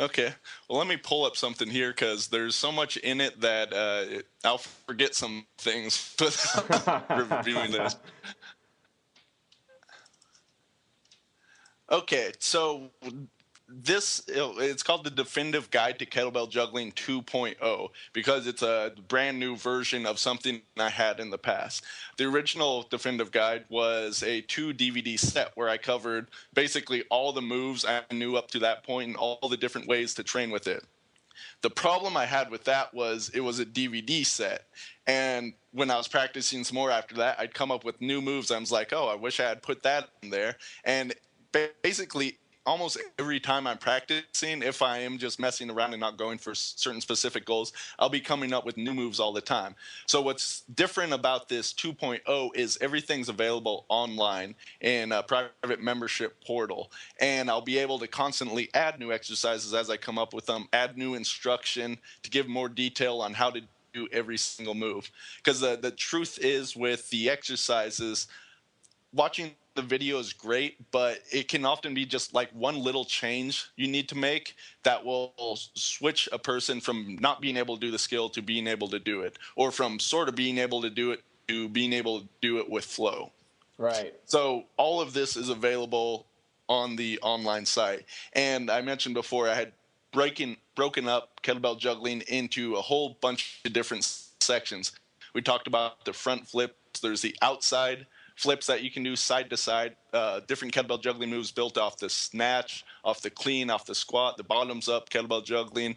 Okay. Well, let me pull up something here because there's so much in it that I'll forget some things without reviewing this. Okay, so it's called the Definitive Guide to Kettlebell Juggling 2.0 because it's a brand new version of something I had in the past. The original Definitive Guide was a 2 DVD set where I covered basically all the moves I knew up to that point and all the different ways to train with it. The problem I had with that was it was a DVD set. And when I was practicing some more after that, I'd come up with new moves. I was like, oh, I wish I had put that in there. And basically, almost every time I'm practicing, if I am just messing around and not going for certain specific goals, I'll be coming up with new moves all the time. So what's different about this 2.0 is everything's available online in a private membership portal. And I'll be able to constantly add new exercises as I come up with them, add new instruction to give more detail on how to do every single move. Because the truth is with the exercises, watching the video is great, but it can often be just like one little change you need to make that will switch a person from not being able to do the skill to being able to do it, or from sort of being able to do it to being able to do it with flow. Right. So all of this is available on the online site. And I mentioned before I had broken up kettlebell juggling into a whole bunch of different sections. We talked about the front flips. There's the outside flips that you can do side to side, different kettlebell juggling moves built off the snatch, off the clean, off the squat, the bottoms up kettlebell juggling,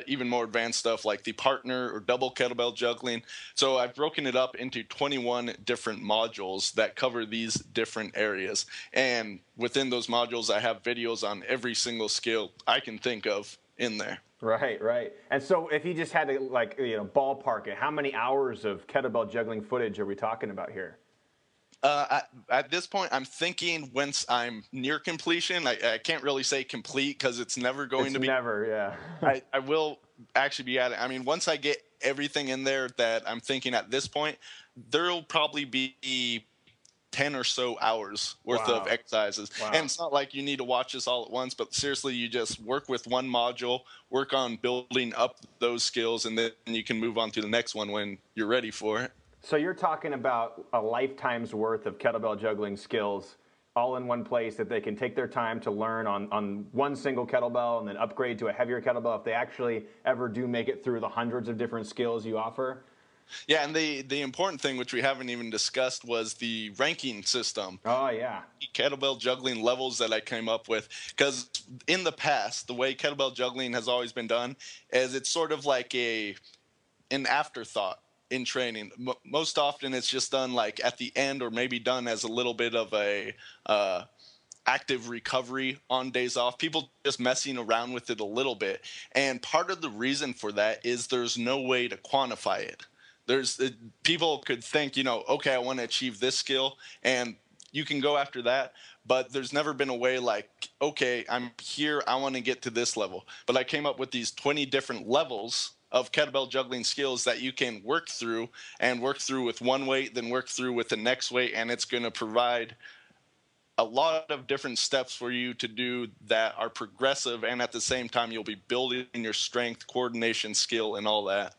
even more advanced stuff like the partner or double kettlebell juggling. So I've broken it up into 21 different modules that cover these different areas. And within those modules, I have videos on every single skill I can think of in there. Right, right. And so if you just had to ballpark it, how many hours of kettlebell juggling footage are we talking about here? At this point, I'm thinking once I'm near completion, I can't really say complete because it's never going to be. Never, yeah. I will actually be at it. I mean, once I get everything in there that I'm thinking at this point, there'll probably be 10 or so hours worth of exercises. Wow. And it's not like you need to watch this all at once, but seriously, you just work with one module, work on building up those skills, and then you can move on to the next one when you're ready for it. So you're talking about a lifetime's worth of kettlebell juggling skills all in one place that they can take their time to learn on one single kettlebell and then upgrade to a heavier kettlebell if they actually ever do make it through the hundreds of different skills you offer? Yeah, and the important thing, which we haven't even discussed, was the ranking system. Oh, yeah. Kettlebell juggling levels that I came up with. Because in the past, the way kettlebell juggling has always been done is it's sort of like an afterthought in training. Most often it's just done like at the end, or maybe done as a little bit of a active recovery on days off, people just messing around with it a little bit. And part of the reason for that is there's no way to quantify it. People could think, okay, I want to achieve this skill, and you can go after that, but there's never been a way like, okay, I'm here, I want to get to this level. But I came up with these 20 different levels of kettlebell juggling skills that you can work through with one weight, then work through with the next weight, and it's going to provide a lot of different steps for you to do that are progressive, and at the same time you'll be building your strength, coordination, skill, and all that.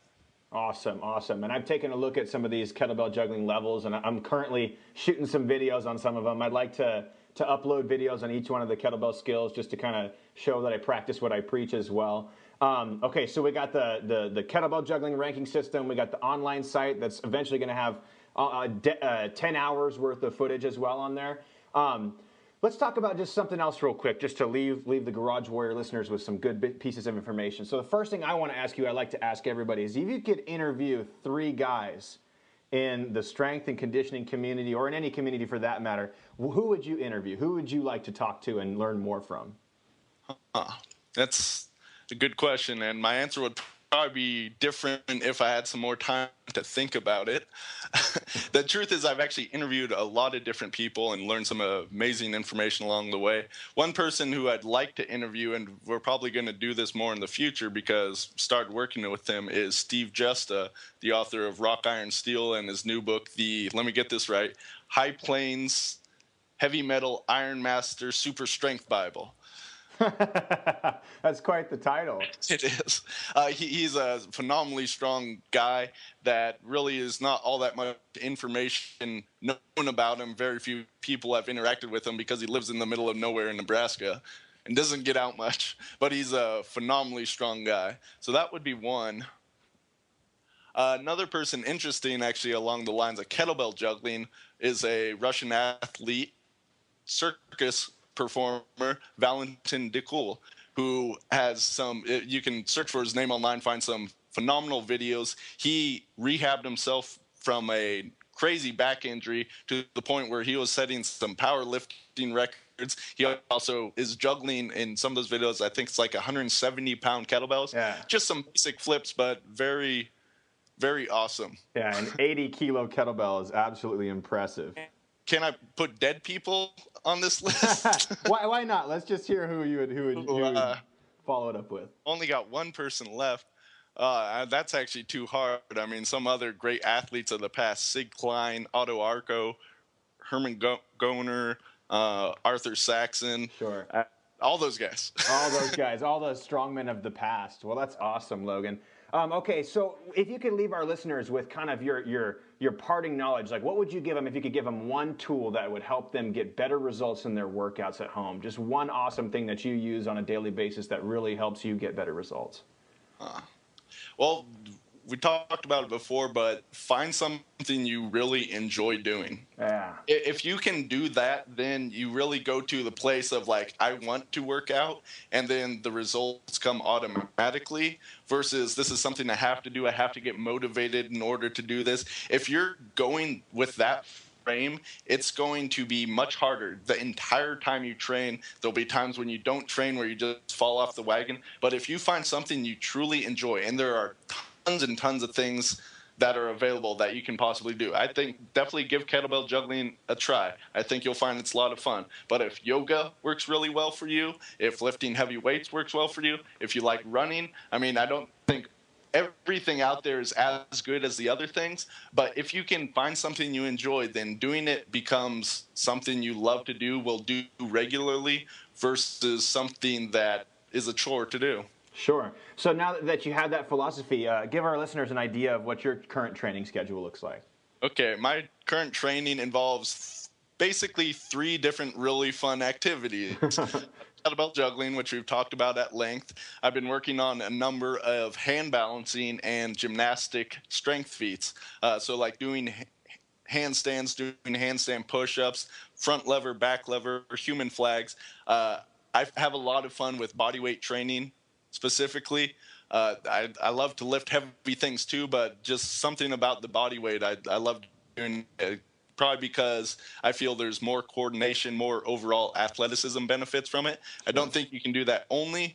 Awesome, awesome. And I've taken a look at some of these kettlebell juggling levels, and I'm currently shooting some videos on some of them. I'd like to upload videos on each one of the kettlebell skills just to kind of show that I practice what I preach as well. Okay, so we got the kettlebell juggling ranking system. We got the online site that's eventually going to have 10 hours worth of footage as well on there. Let's talk about just something else real quick, just to leave the Garage Warrior listeners with some good pieces of information. So the first thing I want to ask you, I'd like to ask everybody, is if you could interview 3 guys in the strength and conditioning community, or in any community for that matter, who would you interview? Who would you like to talk to and learn more from? That's a good question, and my answer would probably be different if I had some more time to think about it. The truth is I've actually interviewed a lot of different people and learned some amazing information along the way. One person who I'd like to interview, and we're probably going to do this more in the future because started working with him, is Steve Justa, the author of Rock, Iron, Steel, and his new book, let me get this right, High Plains Heavy Metal Iron Master Super Strength Bible. That's quite the title. It is. He's a phenomenally strong guy that really is not all that much information known about him. Very few people have interacted with him because he lives in the middle of nowhere in Nebraska and doesn't get out much. But he's a phenomenally strong guy. So that would be one. Another person interesting, actually, along the lines of kettlebell juggling, is a Russian athlete, circus performer, Valentin Dikul, who has some, you can search for his name online, find some phenomenal videos. He rehabbed himself from a crazy back injury to the point where he was setting some powerlifting records. He also is juggling in some of those videos. I think it's like 170-pound kettlebells. Yeah. Just some basic flips, but very, very awesome. Yeah, an 80-kilo kettlebell is absolutely impressive. Can I put dead people on this list? Why not? Let's just hear who you would follow it up with. Only got one person left. That's actually too hard. I mean, some other great athletes of the past: Sig Klein, Otto Arco, Herman Goner, Arthur Saxon. Sure. All those guys. All those guys, all those strongmen of the past. Well, that's awesome, Logan. Okay, so if you could leave our listeners with kind of your parting knowledge, like what would you give them if you could give them one tool that would help them get better results in their workouts at home? Just one awesome thing that you use on a daily basis that really helps you get better results. Well, we talked about it before, but find something you really enjoy doing. Yeah. If you can do that, then you really go to the place of like, I want to work out, and then the results come automatically versus this is something I have to do. I have to get motivated in order to do this. If you're going with that frame, it's going to be much harder the entire time you train. There'll be times when you don't train where you just fall off the wagon. But if you find something you truly enjoy, and there are tons and tons of things that are available that you can possibly do, I think definitely give kettlebell juggling a try. I think you'll find it's a lot of fun. But if yoga works really well for you, if lifting heavy weights works well for you, if you like running, I mean, I don't think everything out there is as good as the other things, but if you can find something you enjoy, then doing it becomes something you love to do, will do regularly, versus something that is a chore to do. Sure. So now that you have that philosophy, give our listeners an idea of what your current training schedule looks like. Okay, my current training involves basically 3 different really fun activities. Kettlebell juggling, which we've talked about at length. I've been working on a number of hand balancing and gymnastic strength feats. So like doing handstands, doing handstand push-ups, front lever, back lever, or human flags. I have a lot of fun with body weight training specifically. I love to lift heavy things too, but just something about the body weight I love doing. Probably because I feel there's more coordination, more overall athleticism benefits from it. I don't think you can do that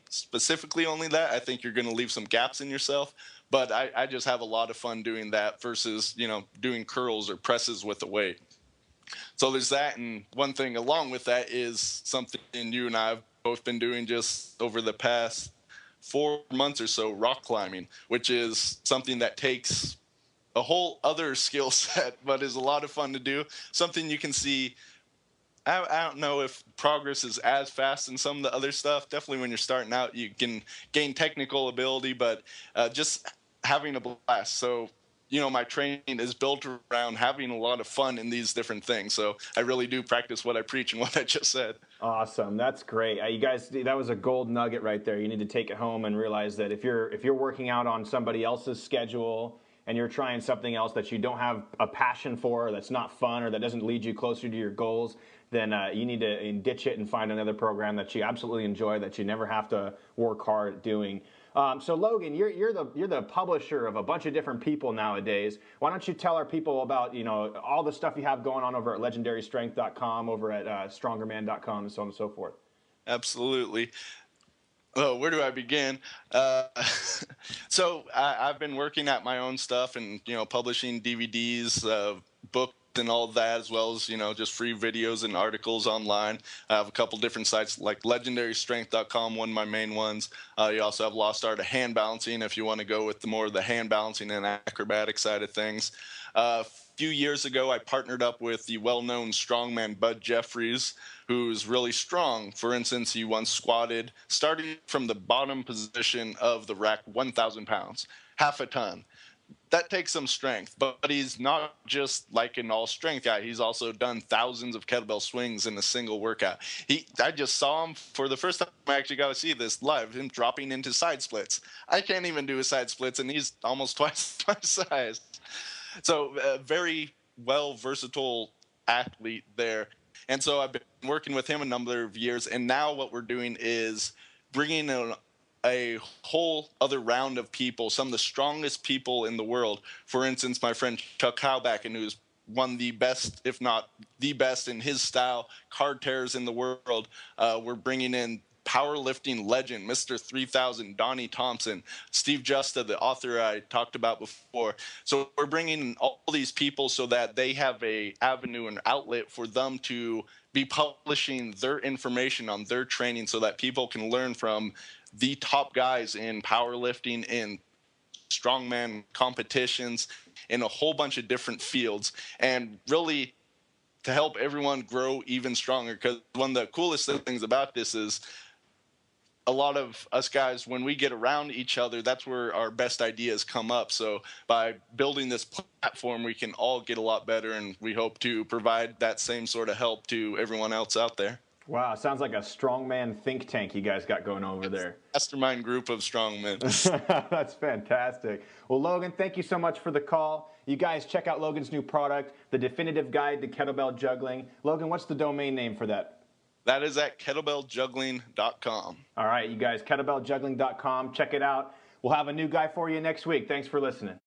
specifically only that. I think you're going to leave some gaps in yourself. But I just have a lot of fun doing that versus, doing curls or presses with a weight. So there's that. And one thing along with that is something you and I have both been doing just over the past 4 months or so, rock climbing, which is something that takes a whole other skill set, but is a lot of fun to do. Something you can see. I don't know if progress is as fast in some of the other stuff. Definitely when you're starting out, you can gain technical ability, but just having a blast. So, my training is built around having a lot of fun in these different things. So I really do practice what I preach and what I just said. Awesome. That's great. You guys, that was a gold nugget right there. You need to take it home and realize that if you're working out on somebody else's schedule, and you're trying something else that you don't have a passion for, or that's not fun, or that doesn't lead you closer to your goals, then you need to ditch it and find another program that you absolutely enjoy, that you never have to work hard at doing. So Logan, you're the publisher of a bunch of different people nowadays. Why don't you tell our people about all the stuff you have going on over at legendarystrength.com, over at strongerman.com, and so on and so forth? Absolutely. Oh, where do I begin? So I've been working at my own stuff and, publishing DVDs, books, and all that, as well as, just free videos and articles online. I have a couple different sites like legendarystrength.com, one of my main ones. You also have Lost Art of Hand Balancing if you want to go with the more of the hand balancing and acrobatic side of things. A few years ago, I partnered up with the well-known strongman Bud Jeffries, who's really strong. For instance, he once squatted starting from the bottom position of the rack, 1,000 pounds, half a ton. That takes some strength, but he's not just like an all strength guy. He's also done thousands of kettlebell swings in a single workout. I just saw him for the first time. I actually got to see this live, him dropping into side splits. I can't even do a side splits, and he's almost twice my size. So very well versatile athlete there. And so I've been working with him a number of years, and now what we're doing is bringing in a whole other round of people, some of the strongest people in the world. For instance, my friend Chuck Howbacken, who's one of the best, if not the best in his style, card terrors in the world. We're bringing in powerlifting legend, Mr. 3000, Donnie Thompson, Steve Justa, the author I talked about before. So we're bringing in all these people so that they have a avenue and outlet for them to be publishing their information on their training so that people can learn from the top guys in powerlifting, in strongman competitions, in a whole bunch of different fields, and really to help everyone grow even stronger. Because one of the coolest things about this is a lot of us guys, when we get around each other, that's where our best ideas come up. So by building this platform, we can all get a lot better, and we hope to provide that same sort of help to everyone else out there. Wow, sounds like a strongman think tank you guys got going over there. Mastermind group of strongmen. That's fantastic. Well, Logan, thank you so much for the call. You guys check out Logan's new product, The Definitive Guide to Kettlebell Juggling. Logan, what's the domain name for that? That is at kettlebelljuggling.com. All right, you guys, kettlebelljuggling.com. Check it out. We'll have a new guy for you next week. Thanks for listening.